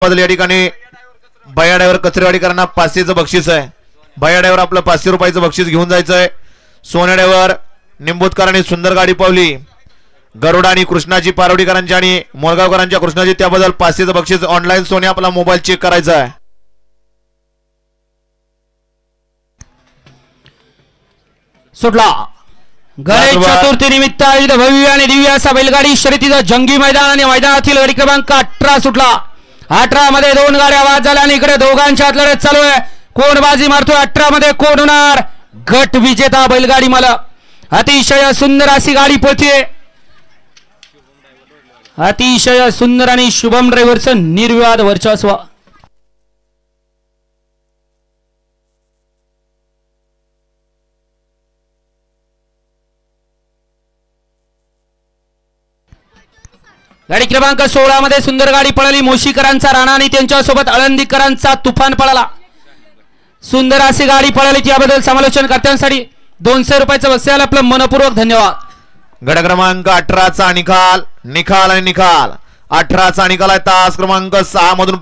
या ठिकाणी भैया ड्रायव्हर कचरेवाडीकरांना 500चं बक्षीस आहे. भैया ड्रायव्हर आपलं 500 रुपयाचं बक्षीस घेऊन जायचंय. सोन्या ड्रायव्हर निंबूतकरांनी सुंदर गाडी पावली. गरुडा आणि कृष्णाजी पारवडीकरांच्या आणि मोरगावकरांच्या कृष्णाजी त्याबद्दल 500चं बक्षीस. ऑनलाईन सोने आपला मोबाईल चेक करायचा आहे. सुटला. गणेश चतुर्थी निमित्त आयोजित भव्य आणि दिव्य असा बैलगाडी शर्यतीचा जंगी मैदान आणि मैदानातील गाडी क्रमांक 18 सुटला. 18 मध्ये 2 गाड्या बाद झाल्या आणि इकडे दोघांच्यात लढत चालू आहे. कोण बाजी मारतोय 18 मध्ये कोण होणार गट विजेता बैलगाडी मला. अतिशय सुंदर अशी गाडी पळते. अतिशय सुंदर आणि शुभम ड्रायव्हरचं निर्विवाद वर्चस्व. गाडी क्रमांक 16 मध्ये सुंदर गाडी पळाली. मोशीकरांचा राणा आणि त्यांच्यासोबत आळंदीकरांचा तुफान पळाला. सुंदर अशी गाडी पळाली त्याबद्दल समालोचन कर्त्यांसाठी 200 रुपयाचं बक्षीस. आपलं मनपूर्वक धन्यवाद. गट क्रमांक 18चा निकाल आणि निकाल 18चा निकाल आहे. तास क्रमांक 6 मधून